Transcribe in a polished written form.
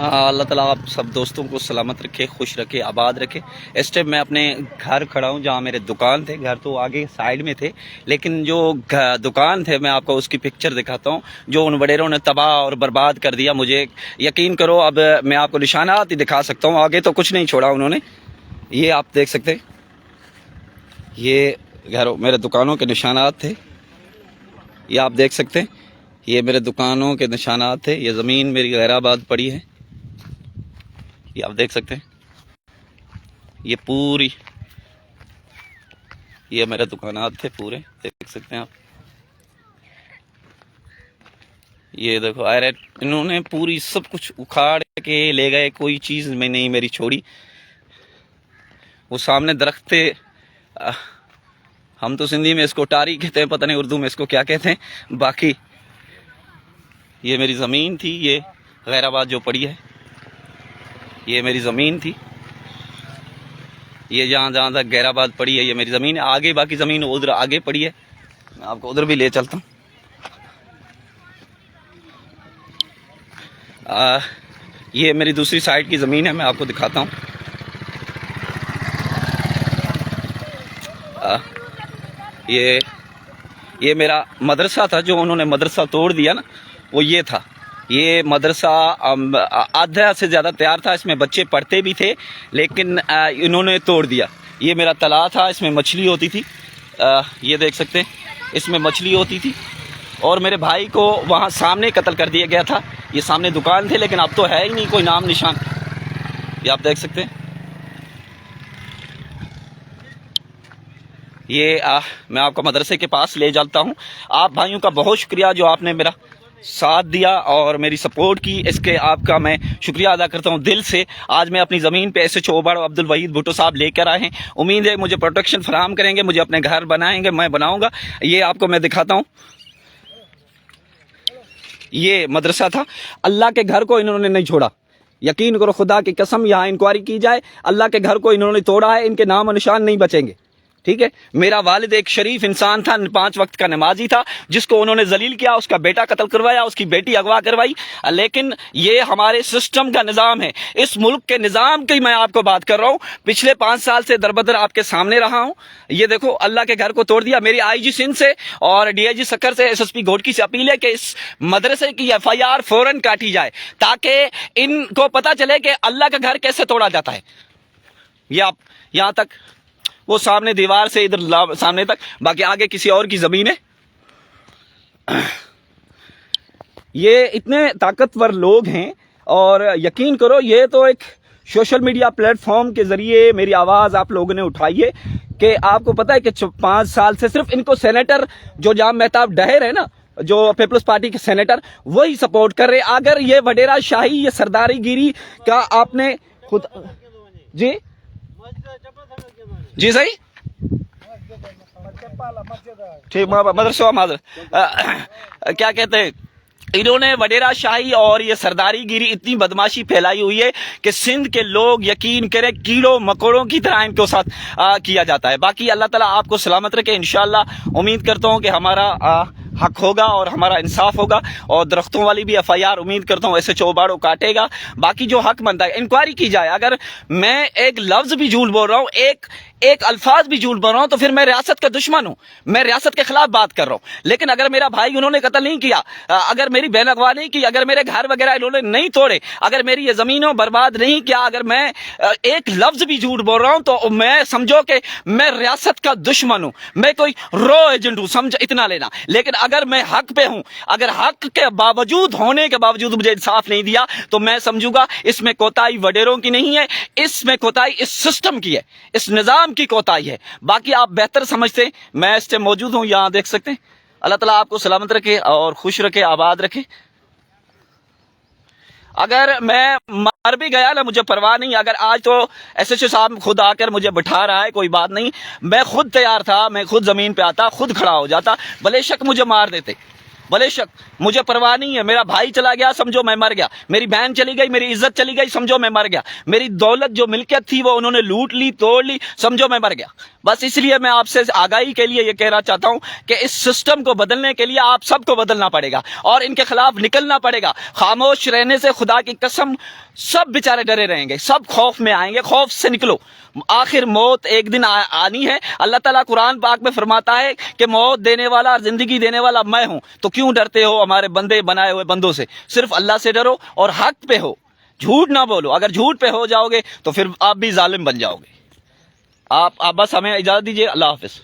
اللہ ताला آپ सब दोस्तों को सलामत रखे, खुश रखे, आबाद रखे। इस टाइम मैं अपने घर खड़ा हूँ जहाँ मेरे दुकान थे। घर तो आगे साइड में थे, लेकिन जो दुकान थे मैं आपको उसकी पिक्चर दिखाता हूँ जो उन वडेरों ने तबाह और बर्बाद कर दिया। मुझे यकीन करो, अब मैं आपको निशानात ही दिखा सकता हूँ, आगे तो कुछ नहीं छोड़ा उन्होंने। ये आप देख सकते हैं, ये घर मेरे दुकानों के निशानात थे, ये आप देख सकते हैं, ये मेरे दुकानों के निशानात थे। ये ज़मीन मेरी गैराबाद पड़ी है, ये आप देख सकते हैं। ये पूरी ये मेरे दुकानात थे पूरे, देख सकते हैं आप। ये देखो अरे इन्होंने पूरी सब कुछ उखाड़ के ले गए, कोई चीज़ में नहीं मेरी छोड़ी। वो सामने दरख्त थे, हम तो सिंधी में इसको टारी कहते हैं, पता नहीं उर्दू में इसको क्या कहते हैं। बाकी ये मेरी ज़मीन थी, ये गैराबाद जो पड़ी है, ये मेरी ज़मीन थी। ये जहाँ जहाँ तक गैराबाद पड़ी है ये मेरी ज़मीन है। आगे बाकी ज़मीन उधर आगे पड़ी है, मैं आपको उधर भी ले चलता हूँ। ये मेरी दूसरी साइड की ज़मीन है, मैं आपको दिखाता हूँ। ये मेरा मदरसा था, जो उन्होंने मदरसा तोड़ दिया ना, वो ये था। ये मदरसा आधा से ज़्यादा तैयार था, इसमें बच्चे पढ़ते भी थे, लेकिन इन्होंने तोड़ दिया। ये मेरा तालाब था, इसमें मछली होती थी, ये देख सकते हैं, इसमें मछली होती थी। और मेरे भाई को वहाँ सामने कत्ल कर दिया गया था। ये सामने दुकान थे, लेकिन अब तो है ही नहीं कोई नाम निशान, ये आप देख सकते हैं। ये मैं आपको मदरसे के पास ले जाता हूँ। आप भाइयों का बहुत शुक्रिया जो आपने मेरा साथ दिया और मेरी सपोर्ट की, इसके आपका मैं शुक्रिया अदा करता हूं दिल से। आज मैं अपनी ज़मीन पे SHO अब्दुल वहीद भुट्टो साहब लेकर आए हैं। उम्मीद है मुझे प्रोटेक्शन फराहम करेंगे, मुझे अपने घर बनाएंगे, मैं बनाऊंगा। ये आपको मैं दिखाता हूं, ये मदरसा था। अल्लाह के घर को इन्होंने नहीं छोड़ा, यकीन करो, खुदा की कसम, यहाँ इंक्वायरी की जाए, अल्लाह के घर को इन्होंने तोड़ा है, इनके नाम और निशान नहीं बचेंगे, ठीक है। मेरा वालिद एक शरीफ इंसान था, 5 वक्त का नमाजी था, जिसको उन्होंने जलील किया, उसका बेटा कत्ल करवाया, उसकी बेटी अगवा करवाई। लेकिन ये हमारे सिस्टम का निज़ाम है, इस मुल्क के निज़ाम की मैं आपको बात कर रहा हूँ। पिछले 5 साल से दरबदर आपके सामने रहा हूँ। ये देखो, अल्लाह के घर को तोड़ दिया। मेरी IG सिंध से और DIG सक्कर से, SSP घोटकी से अपील है कि इस मदरसे की FIR फौरन काटी जाए, ताकि इनको पता चले कि अल्लाह का घर कैसे तोड़ा जाता है। ये आप यहाँ तक, वो सामने दीवार से इधर सामने तक, बाकी आगे किसी और की ज़मीन है। ये इतने ताकतवर लोग हैं, और यकीन करो, ये तो एक सोशल मीडिया प्लेटफॉर्म के ज़रिए मेरी आवाज़ आप लोगों ने उठाई है कि आपको पता है कि 5 साल से सिर्फ इनको सेनेटर जो जाम मेहताब डहर है ना, जो पीपल्स पार्टी के सेनेटर, वही सपोर्ट कर रहे। अगर ये वडेरा शाही, ये सरदारी गिरी का आपने खुद जी सही ठीक मदरसा मादर क्या कहते हैं, इन्होंने वडेरा शाही और ये सरदारी गिरी इतनी बदमाशी फैलाई हुई है कि सिंध के लोग यकीन करें कीड़ों मकोड़ों की तरह इनके साथ किया जाता है। बाकी अल्लाह ताला आपको सलामत रखे। इंशाअल्लाह उम्मीद करता हूँ कि हमारा हक होगा और हमारा इंसाफ होगा, और दरख्तों वाली भी FIR उम्मीद करता हूँ SHO काटेगा। बाकी जो हक बनता है इंक्वायरी की जाए। अगर मैं एक लफ्ज़ भी झूठ बोल रहा हूँ, एक अल्फाज भी झूठ बोल रहा हूँ, तो फिर मैं रियासत का दुश्मन हूँ, मैं रियासत के खिलाफ बात कर रहा हूँ। लेकिन अगर मेरा भाई उन्होंने कत्ल नहीं किया, अगर मेरी बहन अगवा नहीं की, अगर मेरे घर वगैरह इन्होंने नहीं तोड़े, अगर मेरी ये ज़मीनों बर्बाद नहीं किया, अगर मैं एक लफ्ज़ भी झूठ बोल रहा हूँ, तो मैं समझो कि मैं रियासत का दुश्मन हूँ, मैं कोई रो एजेंट हूँ, समझ इतना लेना। लेकिन अगर मैं हक पे हूँ, अगर हक के बावजूद होने के बावजूद मुझे इंसाफ नहीं दिया, तो मैं समझूंगा इसमें कोताही वडेरों की नहीं है, इसमें कोताही इस सिस्टम की है, इस निज़ाम की कोताही है। बाकी आप बेहतर समझते, मैं इस टाइम मौजूद हूँ, यहाँ देख सकते हैं। अल्लाह ताला आपको सलामत रखे और खुश रखे, आबाद रखे। अगर मैं मर भी गया ना, मुझे परवाह नहीं। अगर आज तो SHO साहब खुद आकर मुझे बिठा रहा है, कोई बात नहीं, मैं खुद तैयार था, मैं खुद ज़मीन पे आता, खुद खड़ा हो जाता, भले शक मुझे मार देते, भले शक, मुझे परवाह नहीं है। मेरा भाई चला गया, समझो मैं मर गया, मेरी बहन चली गई, मेरी इज्जत चली गई, समझो मैं मर गया, मेरी दौलत जो मिल्कियत थी वो उन्होंने लूट ली, तोड़ ली, समझो मैं मर गया। بس اس لیے میں آپ سے آگاہی کے لیے یہ کہنا چاہتا ہوں کہ اس سسٹم کو بدلنے کے لیے آپ سب کو بدلنا پڑے گا اور ان کے خلاف نکلنا پڑے گا. خاموش رہنے سے خدا کی قسم سب بیچارے ڈرے رہیں گے, سب خوف میں آئیں گے. خوف سے نکلو, آخر موت ایک دن آنی ہے. اللہ تعالیٰ قرآن پاک میں فرماتا ہے کہ موت دینے والا اور زندگی دینے والا میں ہوں. تو کیوں ڈرتے ہو ہمارے بندے بنائے ہوئے بندوں سے؟ صرف اللہ سے ڈرو اور حق پہ ہو, جھوٹ نہ بولو. اگر جھوٹ پہ ہو جاؤ گے تو پھر آپ بھی ظالم بن جاؤ گے. آپ بس ہمیں اجازت دیجیے. اللہ حافظ.